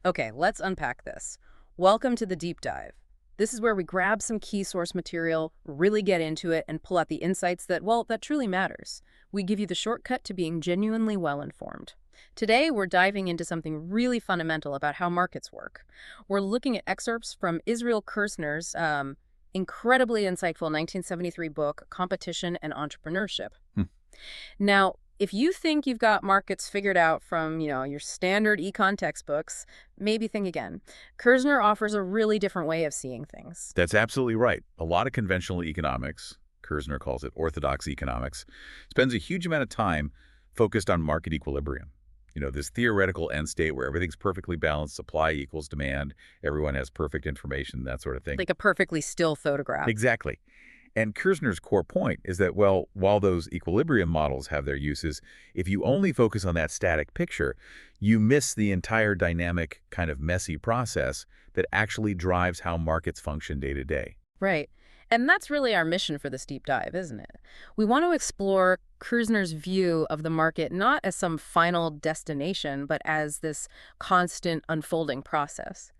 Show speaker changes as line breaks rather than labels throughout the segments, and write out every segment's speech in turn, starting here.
Okay, let's unpack this. Welcome to the deep dive. This is where we grab some key source material, really get into it, and pull out the insights that, well, that truly matters. We give you the shortcut to being genuinely well-informed. Today, we're diving into something really fundamental about how markets work. We're looking at excerpts from Israel Kirzner's incredibly insightful 1973 book, Competition and Entrepreneurship.
Hmm.
Now, if you think you've got markets figured out from, your standard econ textbooks, maybe think again. Kirzner offers a really different way of seeing things.
That's absolutely right. A lot of conventional economics, Kirzner calls it orthodox economics, spends a huge amount of time focused on market equilibrium. This theoretical end state where everything's perfectly balanced, supply equals demand, everyone has perfect information, that sort of thing.
Like a perfectly still photograph.
Exactly. And Kirzner's core point is that, well, while those equilibrium models have their uses, if you only focus on that static picture, you miss the entire dynamic, kind of messy process that actually drives how markets function day to day.
Right. And that's really our mission for this deep dive, isn't it? We want to explore Kirzner's view of the market not as some final destination, but as this constant unfolding process.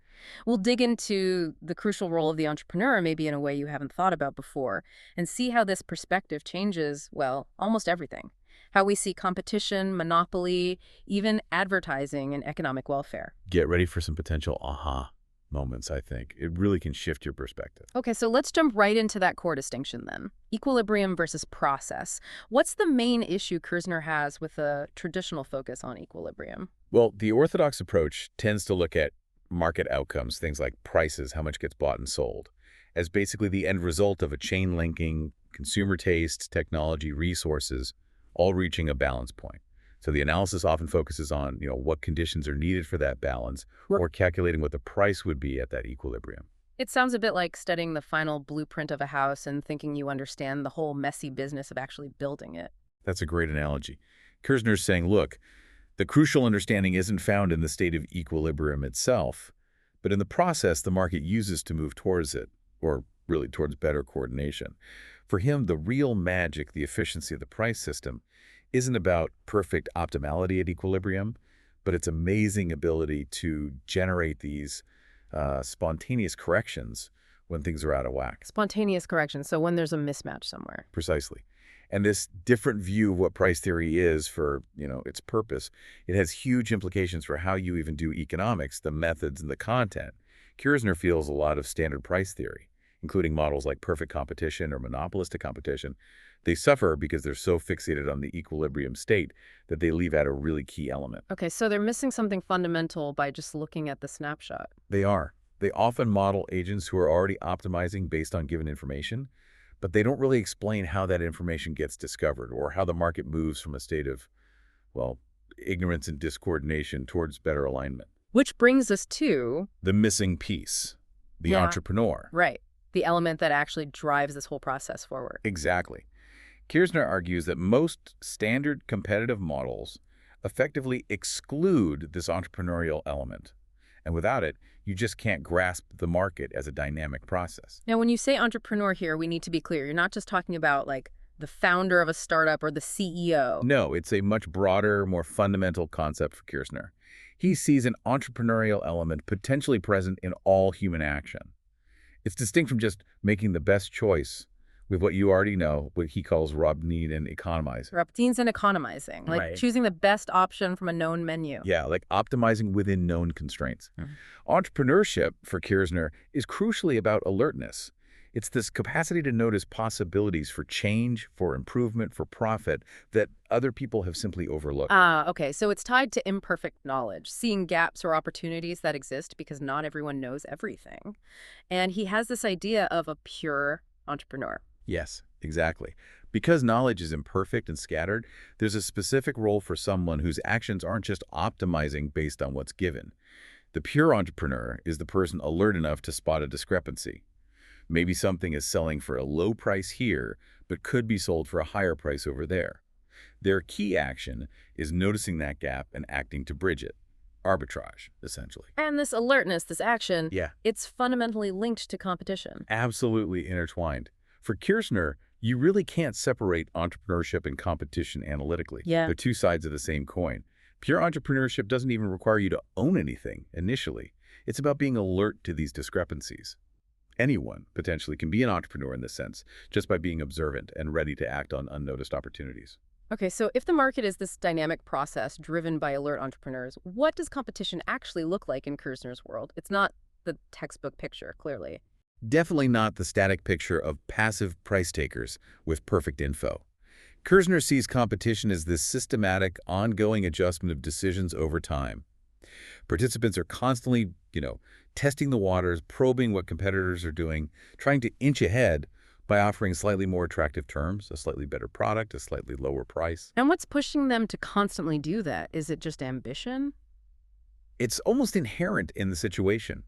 We'll dig into the crucial role of the entrepreneur maybe in a way you haven't thought about before and see how this perspective changes, well, almost everything. How we see competition, monopoly, even advertising and economic welfare.
Get ready for some potential aha moments, I think. It really can shift your perspective.
Okay, so let's jump right into that core distinction then. Equilibrium versus process. What's the main issue Kirzner has with a traditional focus on equilibrium?
Well, the orthodox approach tends to look at market outcomes, things like prices, how much gets bought and sold, as basically the end result of a chain linking consumer tastes, technology, resources, all reaching a balance point. So the analysis often focuses on, what conditions are needed for that balance or calculating what the price would be at that equilibrium.
It sounds a bit like studying the final blueprint of a house and thinking you understand the whole messy business of actually building it.
That's a great analogy. Kirzner's saying, look, the crucial understanding isn't found in the state of equilibrium itself, but in the process the market uses to move towards it, or really towards better coordination. For him, the real magic, the efficiency of the price system, isn't about perfect optimality at equilibrium, but its amazing ability to generate these spontaneous corrections when things are out of whack.
Spontaneous correction, so when there's a mismatch somewhere.
Precisely. And this different view of what price theory is for, its purpose, it has huge implications for how you even do economics, the methods and the content. Kirzner feels a lot of standard price theory, including models like perfect competition or monopolistic competition. They suffer because they're so fixated on the equilibrium state that they leave out a really key element.
Okay, so they're missing something fundamental by just looking at the snapshot.
They are. They often model agents who are already optimizing based on given information, but they don't really explain how that information gets discovered or how the market moves from a state of, well, ignorance and discoordination towards better alignment.
Which brings us to
the missing piece, the entrepreneur.
Right. The element that actually drives this whole process forward.
Exactly. Kirzner argues that most standard competitive models effectively exclude this entrepreneurial element. And without it, you just can't grasp the market as a dynamic process.
Now, when you say entrepreneur here, we need to be clear. You're not just talking about like the founder of a startup or the CEO.
No, it's a much broader, more fundamental concept for Kirzner. He sees an entrepreneurial element potentially present in all human action. It's distinct from just making the best choice with what you already know, what he calls Robnine and economizing.
Robnines and economizing, like choosing the best option from a known menu.
Yeah, like optimizing within known constraints. Entrepreneurship, for Kirzner, is crucially about alertness. It's this capacity to notice possibilities for change, for improvement, for profit that other people have simply overlooked.
Okay. So it's tied to imperfect knowledge, seeing gaps or opportunities that exist because not everyone knows everything. And he has this idea of a pure entrepreneur.
Yes, exactly. Because knowledge is imperfect and scattered, there's a specific role for someone whose actions aren't just optimizing based on what's given. The pure entrepreneur is the person alert enough to spot a discrepancy. Maybe something is selling for a low price here, but could be sold for a higher price over there. Their key action is noticing that gap and acting to bridge it. Arbitrage, essentially.
And this alertness, this action,
Yeah.
It's fundamentally linked to competition.
Absolutely intertwined. For Kirzner, you really can't separate entrepreneurship and competition analytically.
Yeah.
They're two sides of the same coin. Pure entrepreneurship doesn't even require you to own anything initially. It's about being alert to these discrepancies. Anyone potentially can be an entrepreneur in this sense, just by being observant and ready to act on unnoticed opportunities.
Okay, so if the market is this dynamic process driven by alert entrepreneurs, what does competition actually look like in Kirzner's world? It's not the textbook picture, clearly.
Definitely not the static picture of passive price takers with perfect info. Kirzner sees competition as this systematic, ongoing adjustment of decisions over time. Participants are constantly, testing the waters, probing what competitors are doing, trying to inch ahead by offering slightly more attractive terms, a slightly better product, a slightly lower price.
And what's pushing them to constantly do that? Is it just ambition?
It's almost inherent in the situation.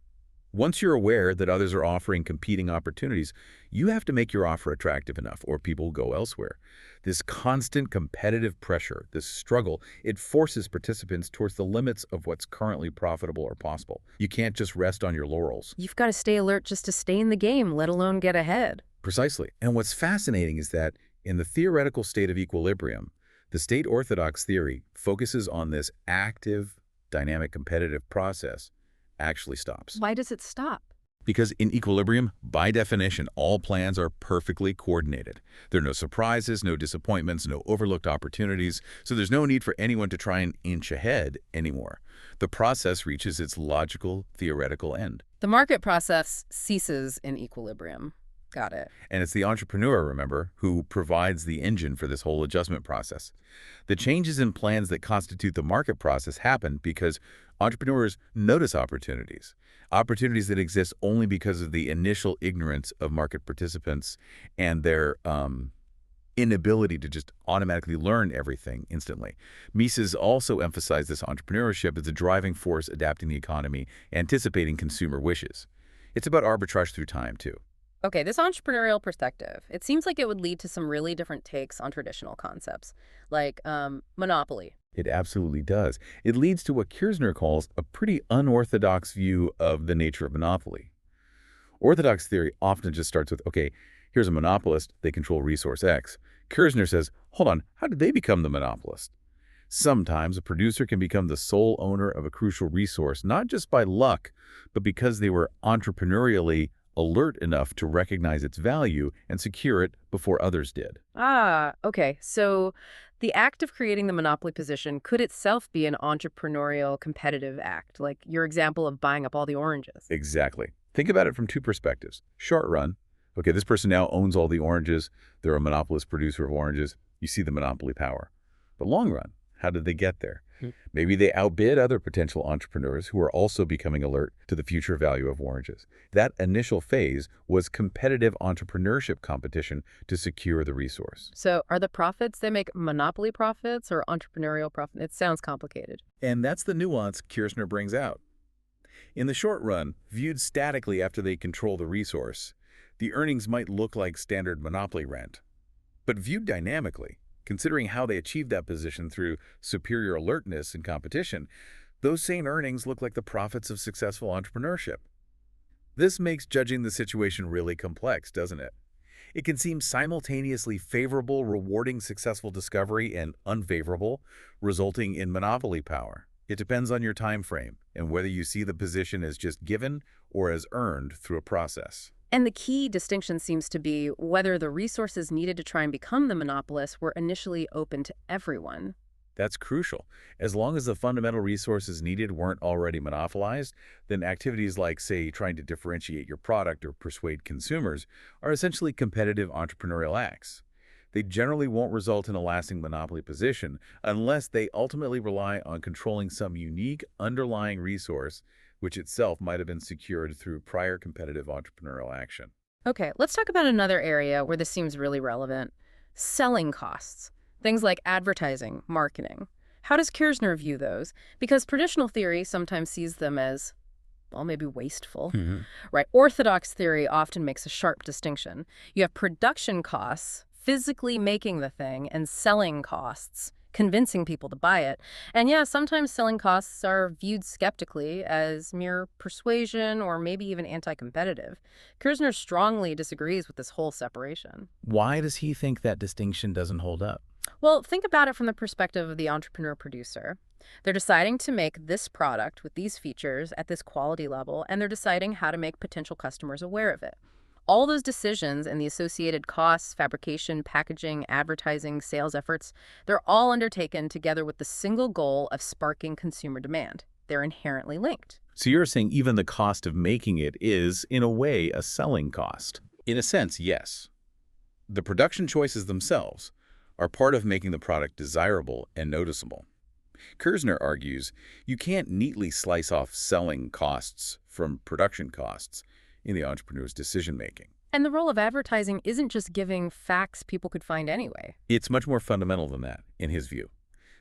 Once you're aware that others are offering competing opportunities, you have to make your offer attractive enough or people will go elsewhere. This constant competitive pressure, this struggle, it forces participants towards the limits of what's currently profitable or possible. You can't just rest on your laurels.
You've got to stay alert just to stay in the game, let alone get ahead.
Precisely. And what's fascinating is that in the theoretical state of equilibrium, the state orthodox theory focuses on this active, dynamic, competitive process actually stops.
Why does it stop?
Because in equilibrium, by definition, all plans are perfectly coordinated. There are no surprises, no disappointments, no overlooked opportunities, so there's no need for anyone to try and inch ahead anymore. The process reaches its logical, theoretical end.
The market process ceases in equilibrium. Got it.
And it's the entrepreneur, remember, who provides the engine for this whole adjustment process. The changes in plans that constitute the market process happen because entrepreneurs notice opportunities, opportunities that exist only because of the initial ignorance of market participants and their inability to just automatically learn everything instantly. Mises also emphasized this entrepreneurship as a driving force adapting the economy, anticipating consumer wishes. It's about arbitrage through time, too.
Okay, this entrepreneurial perspective, it seems like it would lead to some really different takes on traditional concepts, like monopoly.
It absolutely does. It leads to what Kirzner calls a pretty unorthodox view of the nature of monopoly. Orthodox theory often just starts with, okay, here's a monopolist, they control resource X. Kirzner says, hold on, how did they become the monopolist? Sometimes a producer can become the sole owner of a crucial resource, not just by luck, but because they were entrepreneurially alert enough to recognize its value and secure it before others did.
Ah, okay. So the act of creating the monopoly position could itself be an entrepreneurial competitive act, like your example of buying up all the oranges.
Exactly. Think about it from two perspectives. Short run, okay, this person now owns all the oranges. They're a monopolist producer of oranges. You see the monopoly power. But long run, how did they get there? Maybe they outbid other potential entrepreneurs who are also becoming alert to the future value of oranges. That initial phase was competitive entrepreneurship competition to secure the resource.
So are the profits they make monopoly profits or entrepreneurial profits? It sounds complicated.
And that's the nuance Kirzner brings out. In the short run, viewed statically after they control the resource, the earnings might look like standard monopoly rent. But viewed dynamically, considering how they achieved that position through superior alertness and competition, those same earnings look like the profits of successful entrepreneurship. This makes judging the situation really complex, doesn't it? It can seem simultaneously favorable, rewarding successful discovery, and unfavorable, resulting in monopoly power. It depends on your time frame and whether you see the position as just given or as earned through a process.
And the key distinction seems to be whether the resources needed to try and become the monopolist were initially open to everyone.
That's crucial. As long as the fundamental resources needed weren't already monopolized, then activities like, say, trying to differentiate your product or persuade consumers are essentially competitive entrepreneurial acts. They generally won't result in a lasting monopoly position unless they ultimately rely on controlling some unique underlying resource which itself might have been secured through prior competitive entrepreneurial action.
Okay, let's talk about another area where this seems really relevant. Selling costs. Things like advertising, marketing. How does Kirzner view those? Because traditional theory sometimes sees them as, well, maybe wasteful, right? Orthodox theory often makes a sharp distinction. You have production costs, physically making the thing, and selling costs, convincing people to buy it. And yeah, sometimes selling costs are viewed skeptically as mere persuasion or maybe even anti-competitive. Kirzner strongly disagrees with this whole separation.
Why does he think that distinction doesn't hold up?
Well, think about it from the perspective of the entrepreneur-producer. They're deciding to make this product with these features at this quality level, and they're deciding how to make potential customers aware of it. All those decisions and the associated costs, fabrication, packaging, advertising, sales efforts, they're all undertaken together with the single goal of sparking consumer demand. They're inherently linked.
So you're saying even the cost of making it is, in a way, a selling cost? In a sense, yes. The production choices themselves are part of making the product desirable and noticeable. Kirzner argues you can't neatly slice off selling costs from production costs in the entrepreneur's decision-making.
And the role of advertising isn't just giving facts people could find anyway.
It's much more fundamental than that, in his view.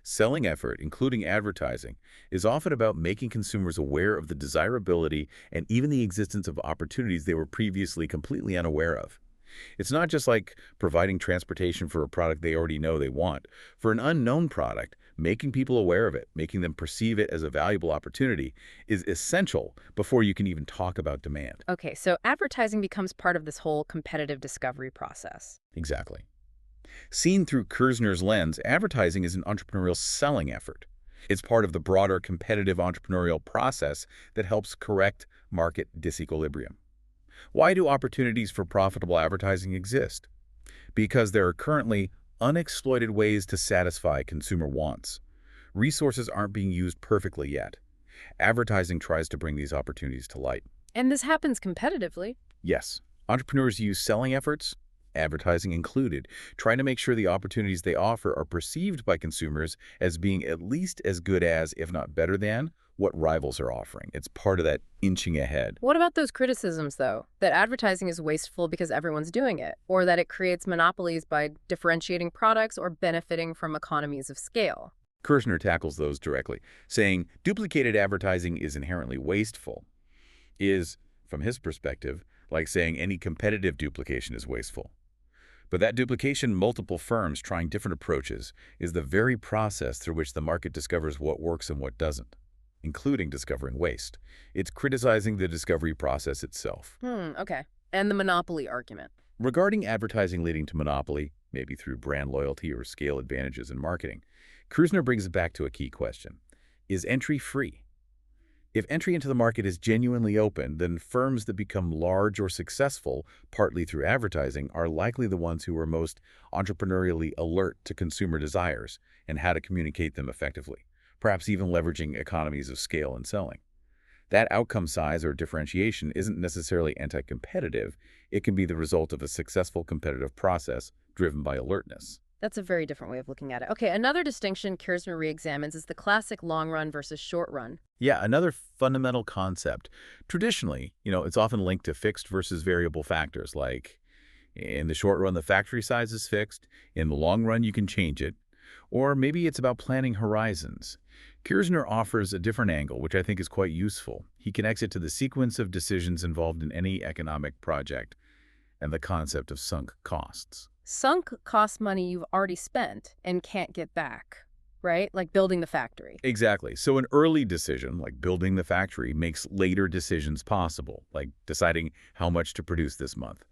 Selling effort, including advertising, is often about making consumers aware of the desirability and even the existence of opportunities they were previously completely unaware of. It's not just like providing transportation for a product they already know they want. For an unknown product, making people aware of it, making them perceive it as a valuable opportunity is essential before you can even talk about demand.
Okay, so advertising becomes part of this whole competitive discovery process.
Exactly. Seen through Kirzner's lens, advertising is an entrepreneurial selling effort. It's part of the broader competitive entrepreneurial process that helps correct market disequilibrium. Why do opportunities for profitable advertising exist? Because there are currently unexploited ways to satisfy consumer wants. Resources aren't being used perfectly yet. Advertising tries to bring these opportunities to light.
And this happens competitively.
Yes, entrepreneurs use selling efforts, advertising included, trying to make sure the opportunities they offer are perceived by consumers as being at least as good as, if not better than, what rivals are offering. It's part of that inching ahead.
What about those criticisms, though? That advertising is wasteful because everyone's doing it, or that it creates monopolies by differentiating products or benefiting from economies of scale?
Kirzner tackles those directly, saying duplicated advertising is inherently wasteful, is, from his perspective, like saying any competitive duplication is wasteful. But that duplication, multiple firms trying different approaches, is the very process through which the market discovers what works and what doesn't, including discovering waste. It's criticizing the discovery process itself.
Okay. And the monopoly argument.
Regarding advertising leading to monopoly, maybe through brand loyalty or scale advantages in marketing, Kirzner brings it back to a key question. Is entry free? If entry into the market is genuinely open, then firms that become large or successful, partly through advertising, are likely the ones who are most entrepreneurially alert to consumer desires and how to communicate them effectively, perhaps even leveraging economies of scale in selling. That outcome size or differentiation isn't necessarily anti-competitive. It can be the result of a successful competitive process driven by alertness.
That's a very different way of looking at it. Okay, another distinction Kirzner re-examines is the classic long run versus short run.
Yeah, another fundamental concept. Traditionally, it's often linked to fixed versus variable factors, like in the short run, the factory size is fixed. In the long run, you can change it. Or maybe it's about planning horizons. Kirzner offers a different angle, which I think is quite useful. He connects it to the sequence of decisions involved in any economic project and the concept of sunk costs.
Sunk costs money you've already spent and can't get back, right? Like building the factory.
Exactly. So an early decision, like building the factory, makes later decisions possible, like deciding how much to produce this month.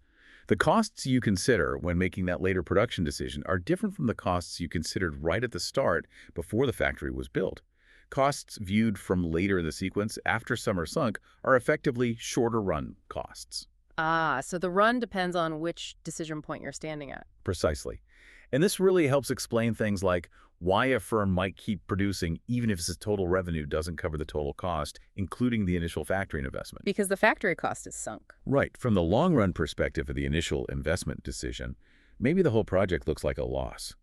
The costs you consider when making that later production decision are different from the costs you considered right at the start before the factory was built. Costs viewed from later in the sequence after some are sunk are effectively shorter run costs.
So the run depends on which decision point you're standing at.
Precisely. And this really helps explain things like why a firm might keep producing even if its total revenue doesn't cover the total cost, including the initial factory investment.
Because the factory cost is sunk.
Right. From the long-run perspective of the initial investment decision, maybe the whole project looks like a loss.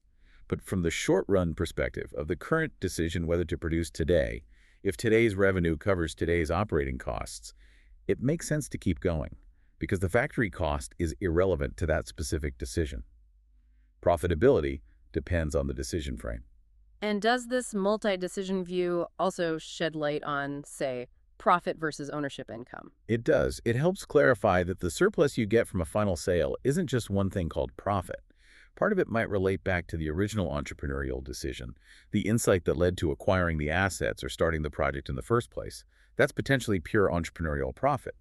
But from the short-run perspective of the current decision whether to produce today, if today's revenue covers today's operating costs, it makes sense to keep going, because the factory cost is irrelevant to that specific decision. Profitability depends on the decision frame.
And does this multi-decision view also shed light on, say, profit versus ownership income?
It does. It helps clarify that the surplus you get from a final sale isn't just one thing called profit. Part of it might relate back to the original entrepreneurial decision, the insight that led to acquiring the assets or starting the project in the first place. That's potentially pure entrepreneurial profit.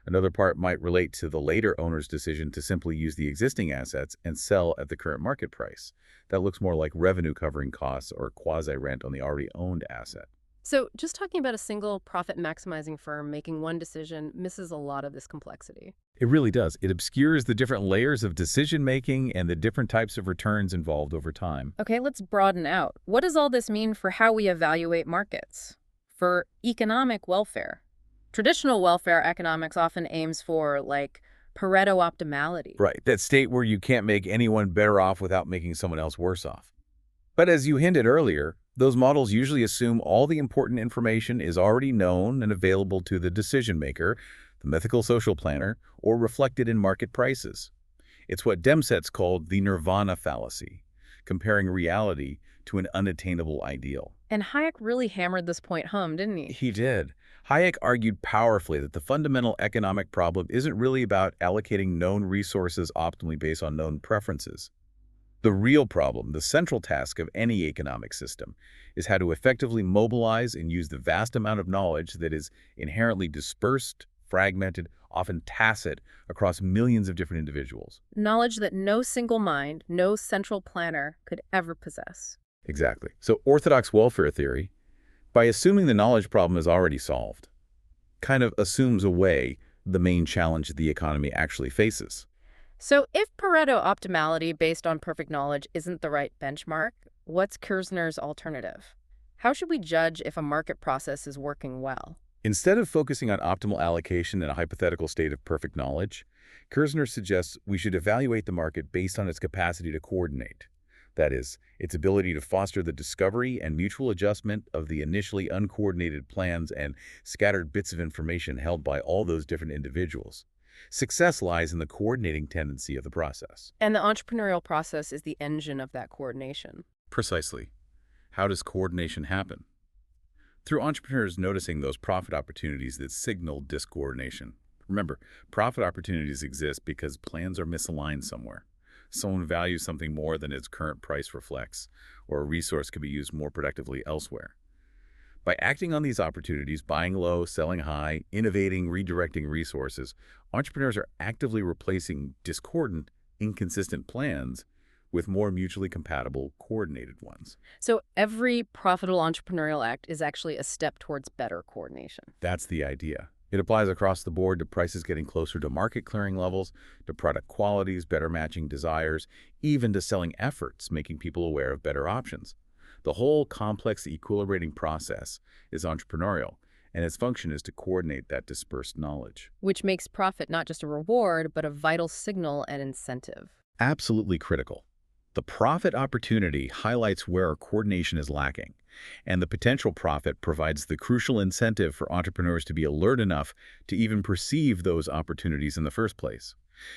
Another part might relate to the later owner's decision to simply use the existing assets and sell at the current market price. That looks more like revenue covering costs or quasi-rent on the already owned asset.
So just talking about a single profit-maximizing firm making one decision misses a lot of this complexity.
It really does. It obscures the different layers of decision-making and the different types of returns involved over time.
Okay, let's broaden out. What does all this mean for how we evaluate markets? For economic welfare? Traditional welfare economics often aims for, like, Pareto optimality.
Right, that state where you can't make anyone better off without making someone else worse off. But as you hinted earlier, those models usually assume all the important information is already known and available to the decision maker, the mythical social planner, or reflected in market prices. It's what Demsetz called the nirvana fallacy, comparing reality to an unattainable ideal.
And Hayek really hammered this point home, didn't he?
He did. Hayek argued powerfully that the fundamental economic problem isn't really about allocating known resources optimally based on known preferences. The real problem, the central task of any economic system, is how to effectively mobilize and use the vast amount of knowledge that is inherently dispersed, fragmented, often tacit, across millions of different individuals.
Knowledge that no single mind, no central planner could ever possess.
Exactly. So orthodox welfare theory, by assuming the knowledge problem is already solved, kind of assumes away the main challenge the economy actually faces.
So if Pareto optimality based on perfect knowledge isn't the right benchmark, what's Kirzner's alternative? How should we judge if a market process is working well?
Instead of focusing on optimal allocation in a hypothetical state of perfect knowledge, Kirzner suggests we should evaluate the market based on its capacity to coordinate. That is, its ability to foster the discovery and mutual adjustment of the initially uncoordinated plans and scattered bits of information held by all those different individuals. Success lies in the coordinating tendency of the process.
And the entrepreneurial process is the engine of that coordination.
Precisely. How does coordination happen? Through entrepreneurs noticing those profit opportunities that signal discoordination. Remember, profit opportunities exist because plans are misaligned somewhere. Someone values something more than its current price reflects, or a resource could be used more productively elsewhere. By acting on these opportunities, buying low, selling high, innovating, redirecting resources, entrepreneurs are actively replacing discordant, inconsistent plans with more mutually compatible, coordinated ones.
So every profitable entrepreneurial act is actually a step towards better coordination.
That's the idea. It applies across the board to prices getting closer to market clearing levels, to product qualities, better matching desires, even to selling efforts, making people aware of better options. The whole complex equilibrating process is entrepreneurial, and its function is to coordinate that dispersed knowledge.
Which makes profit not just a reward, but a vital signal and incentive.
Absolutely critical. The profit opportunity highlights where our coordination is lacking, and the potential profit provides the crucial incentive for entrepreneurs to be alert enough to even perceive those opportunities in the first place.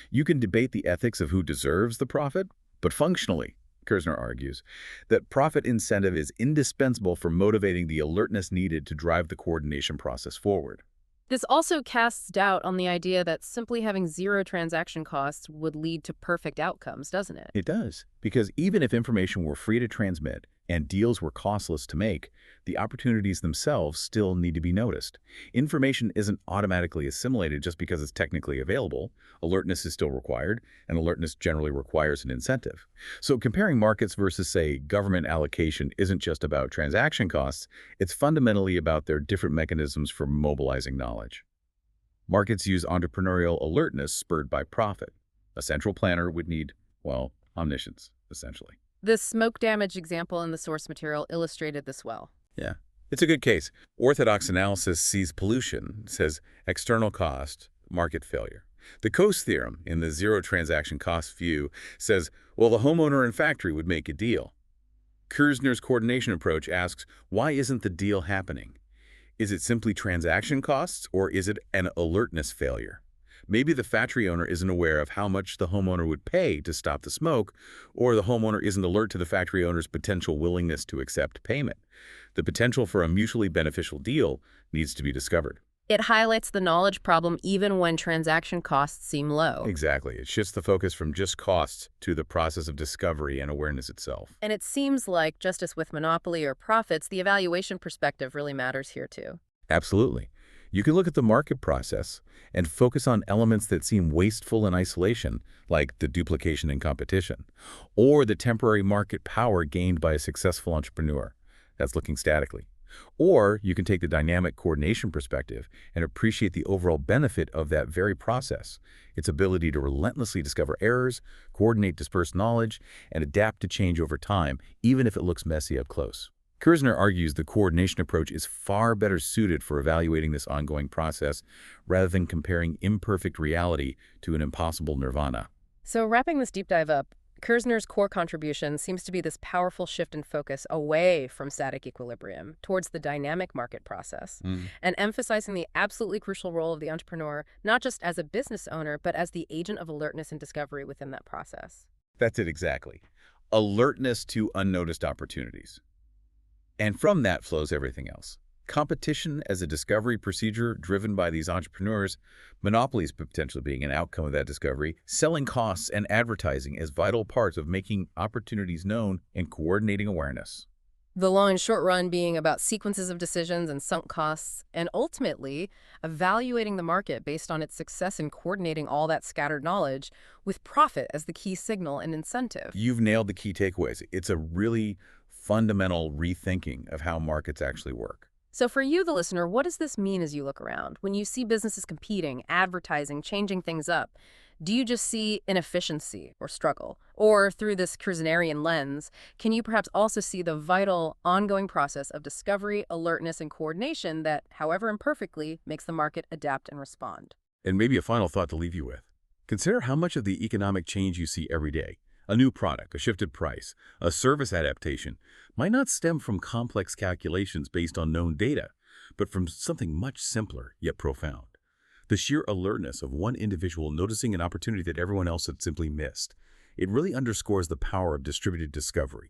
You can debate the ethics of who deserves the profit, but functionally, Kirzner argues, that profit incentive is indispensable for motivating the alertness needed to drive the coordination process forward.
This also casts doubt on the idea that simply having zero transaction costs would lead to perfect outcomes, doesn't it?
It does, because even if information were free to transmit and deals were costless to make, the opportunities themselves still need to be noticed. Information isn't automatically assimilated just because it's technically available. Alertness is still required, and alertness generally requires an incentive. So comparing markets versus, say, government allocation isn't just about transaction costs, it's fundamentally about their different mechanisms for mobilizing knowledge. Markets use entrepreneurial alertness spurred by profit. A central planner would need, well, omniscience, essentially.
The smoke damage example in the source material illustrated this well.
Yeah, it's a good case. Orthodox analysis sees pollution, says external cost, market failure. The Coase theorem in the zero transaction cost view says, well, the homeowner and factory would make a deal. Kirzner's coordination approach asks, why isn't the deal happening? Is it simply transaction costs, or is it an alertness failure? Maybe the factory owner isn't aware of how much the homeowner would pay to stop the smoke, or the homeowner isn't alert to the factory owner's potential willingness to accept payment. The potential for a mutually beneficial deal needs to be discovered.
It highlights the knowledge problem even when transaction costs seem low.
Exactly. It shifts the focus from just costs to the process of discovery and awareness itself.
And it seems like, just as with monopoly or profits, the evaluation perspective really matters here too.
Absolutely. You can look at the market process and focus on elements that seem wasteful in isolation, like the duplication and competition, or the temporary market power gained by a successful entrepreneur. That's looking statically. Or you can take the dynamic coordination perspective and appreciate the overall benefit of that very process, its ability to relentlessly discover errors, coordinate dispersed knowledge, and adapt to change over time, even if it looks messy up close. Kirzner argues the coordination approach is far better suited for evaluating this ongoing process rather than comparing imperfect reality to an impossible nirvana.
So wrapping this deep dive up, Kirzner's core contribution seems to be this powerful shift in focus away from static equilibrium towards the dynamic market process, and emphasizing the absolutely crucial role of the entrepreneur, not just as a business owner, but as the agent of alertness and discovery within that process.
That's it exactly. Alertness to unnoticed opportunities. And from that flows everything else. Competition as a discovery procedure driven by these entrepreneurs, monopolies potentially being an outcome of that discovery, selling costs and advertising as vital parts of making opportunities known and coordinating awareness.
The long and short run being about sequences of decisions and sunk costs, and ultimately evaluating the market based on its success in coordinating all that scattered knowledge with profit as the key signal and incentive.
You've nailed the key takeaways. It's a really fundamental rethinking of how markets actually work.
So for you, the listener, what does this mean as you look around? When you see businesses competing, advertising, changing things up, do you just see inefficiency or struggle? Or through this Kirzner lens, can you perhaps also see the vital, ongoing process of discovery, alertness, and coordination that, however imperfectly, makes the market adapt and respond?
And maybe a final thought to leave you with. Consider how much of the economic change you see every day, a new product, a shifted price, a service adaptation, might not stem from complex calculations based on known data, but from something much simpler yet profound. The sheer alertness of one individual noticing an opportunity that everyone else had simply missed. It really underscores the power of distributed discovery.